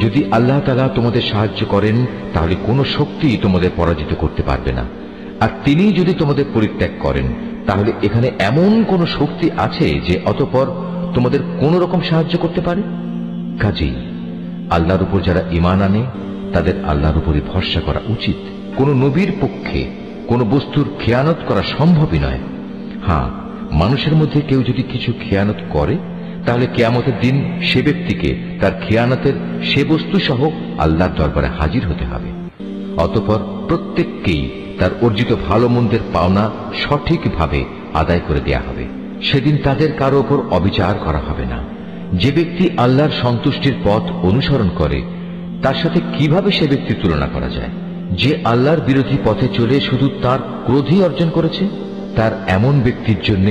যদি আল্লাহ তাআলা তোমাদের সাহায্য করেন তাহলে কোনো শক্তি তোমাদের পরাজিত করতে পারবে না, আর তিনি যদি তোমাদের পরিত্যাগ করেন তাহলে এখানে এমন কোন শক্তি আছে যে অতঃপর তোমাদের কোন রকম সাহায্য করতে পারে? কাজেই আল্লাহর উপর যারা ঈমান আনে তাদের আল্লাহর উপরই ভরসা করা উচিত। কোন নবীর পক্ষে কোন বস্তুর খেয়ানত করা সম্ভবই নয়। হ্যাঁ, মানুষের মধ্যে কেউ যদি কিছু খেয়ানত করে তাহলে কিয়ামতের দিন সে ব্যক্তিকে তার খেয়ানতের সে বস্তু সহ আল্লাহর দরবারে হাজির হতে হবে। অতঃপর প্রত্যেককেই তার অর্জিত ভালো মন্দের পাওনা সঠিকভাবে আদায় করে দেয়া হবে। সেদিন তাদের কারো ওপর অবিচার করা হবে না। যে ব্যক্তি আল্লাহর সন্তুষ্টির পথ অনুসরণ করে তার সাথে কিভাবে সে ব্যক্তির তুলনা করা যায়? যে আল্লাহর বিরোধী পথে চলে শুধু তার ক্রোধই অর্জন করেছে, তার এমন ব্যক্তির জন্য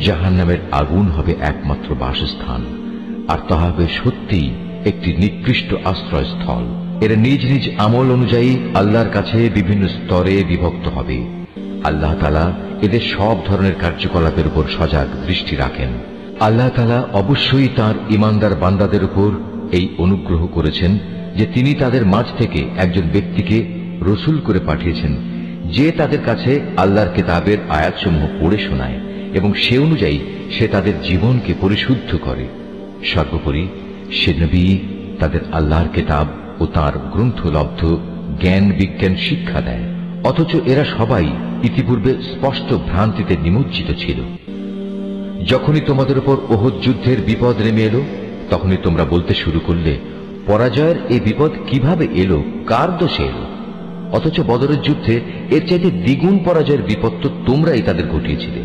জাহান্নামের আগুন হবে একমাত্র বাসস্থান, আর তা হবে সত্যিই একটি নিকৃষ্ট আশ্রয়স্থল। এরা নিজ নিজ আমল অনুযায়ী আল্লাহর কাছে বিভিন্ন স্তরে বিভক্ত হবে। আল্লাহ তাআলা এদের সব ধরনের কার্যকলাপের উপর সজাগ দৃষ্টি রাখেন। আল্লাহ তাআলা অবশ্যই তাঁর ঈমানদার বান্দাদের উপর এই অনুগ্রহ করেছেন যে তিনি তাদের মাঝ থেকে একজন ব্যক্তিকে রসুল করে পাঠিয়েছেন, যে তাদের কাছে আল্লাহর কিতাবের আয়াতসমূহ পড়ে শোনায় এবং সে অনুযায়ী সে তাদের জীবনকে পরিশুদ্ধ করে। সর্বোপরি সে নবী তাদের আল্লাহর কিতাব ও তাঁর গ্রন্থলব্ধ জ্ঞান বিজ্ঞান শিক্ষা দেয়। অথচ এরা সবাই ইতিপূর্বে স্পষ্ট ভ্রান্তিতে নিমজ্জিত ছিল। যখনই তোমাদের উপর ওহদ যুদ্ধের বিপদ নেমে এলো তখনই তোমরা বলতে শুরু করলে, পরাজয়ের এই বিপদ কিভাবে এলো, কার দোষে এলো? অথচ বদরের যুদ্ধে এর চাইতে দ্বিগুণ পরাজয়ের বিপদ তো তোমরাই তাদের ঘটিয়েছিলে।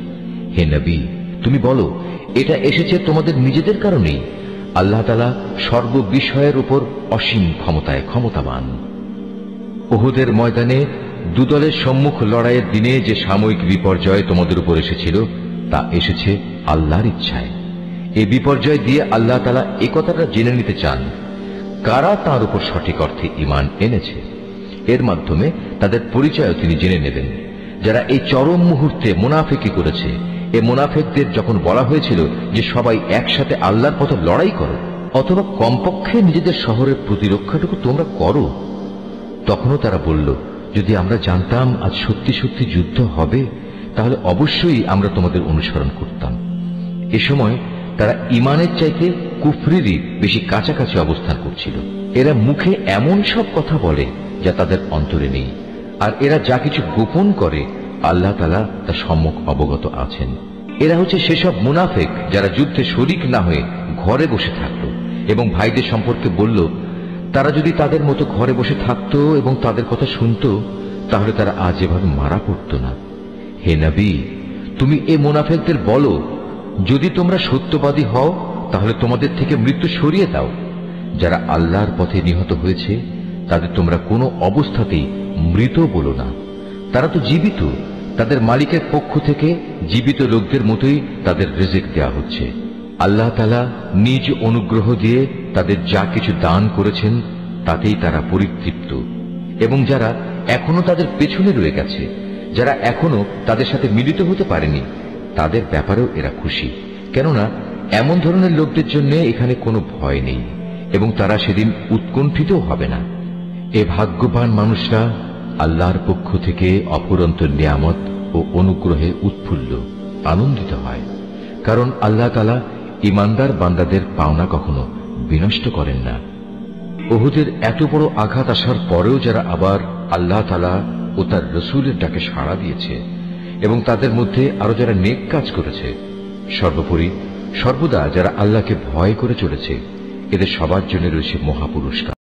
হে নবী, তুমি বলো, এটা এসেছে তোমাদের নিজেদের কারণেই। আল্লাহ তাআলা সর্ববিষয়ের উপর অসীম ক্ষমতায় ক্ষমতাবান। উহুদের ময়দানে দুদলের সম্মুখ লড়াইয়ের দিনে যে সাময়িক বিপর্যয় তোমাদের উপর এসেছিল তা এসেছে আল্লাহর ইচ্ছায়। এই বিপর্যয় দিয়ে আল্লাহ তাআলা এই কথাটা জেনে নিতে চান কারা তাঁর উপর সঠিক অর্থে ঈমান এনেছে। এর মাধ্যমে তাদের পরিচয় তিনি জেনে নেবেন। যারা এই চরম মুহূর্তে মুনাফিকি করেছে, এ মুনাফিকদের যখন বলা হয়েছিল যে সবাই একসাথে আল্লাহর পথে লড়াই করো অথবা কমপক্ষে নিজেদের শহরের প্রতিরক্ষাটুকু তোমরা করো, তখনও তারা বলল, যদি আমরা জানতাম আজ সত্যি সত্যি যুদ্ধ হবে তাহলে অবশ্যই আমরা তোমাদের অনুসরণ করতাম। এ সময় তারা ঈমানের চাইতে কুফরিরই বেশি কাছাকাছি অবস্থান করছিল। এরা মুখে এমন সব কথা বলে যা তাদের অন্তরে নেই, আর এরা যা কিছু গোপন করে আল্লাহ তাআলা তা সম্যক অবগত আছেন। এরা হচ্ছে সেসব মুনাফিক যারা যুদ্ধে শরীক না হয়ে ঘরে বসে থাকলো এবং ভাইদের সম্পর্কে বলল, তারা যদি তাদের মতো ঘরে বসে থাকতো এবং তাদের কথা শুনতো তাহলে তারা আজ এভাবে মারা পড়ত না। হে নবী, তুমি এ মুনাফিকদের বলো, যদি তোমরা সত্যবাদী হও তাহলে তোমাদের থেকে মৃত্যু সরিয়ে দাও। যারা আল্লাহর পথে নিহত হয়েছে তাদের তোমরা কোনো অবস্থাতেই মৃত বলো না, তারা তো জীবিত। তাদের মালিকের পক্ষ থেকে জীবিত লোকদের মতোই তাদের রিজিক দেওয়া হচ্ছে। আল্লাহ তাআলা নিজ অনুগ্রহ দিয়ে তাদের যা কিছু দান করেছেন তাতেই তারা পরিতৃপ্ত। এবং যারা এখনো তাদের পেছনে রয়ে গেছে, যারা এখনো তাদের সাথে মিলিত হতে পারেনি, তাদের ব্যাপারেও এরা খুশি, কেননা এমন ধরনের লোকদের জন্য এখানে কোনো ভয় নেই এবং তারা সেদিন উৎকণ্ঠিত হবে না। এ ভাগ্যবান মানুষরা আল্লাহর পক্ষ থেকে অফুরন্ত নিয়ামত ও অনুগ্রহে উৎফুল্ল আনন্দিত হয়, কারণ আল্লাহ তাআলা ঈমানদার বান্দাদের পাওনা কখনো বিনষ্ট করেন না। উহুদের এত বড় আঘাত আসার পরেও যারা আবার আল্লাহ তাআলা ও তার রসুলের ডাকে সাড়া দিয়েছে এবং তাদের মধ্যে আরো যারা নেক কাজ করেছে, সর্বোপরি সর্বদা যারা আল্লাহকে ভয় করে চলেছে, এদের সবার জন্য রয়েছে মহাপুরস্কার।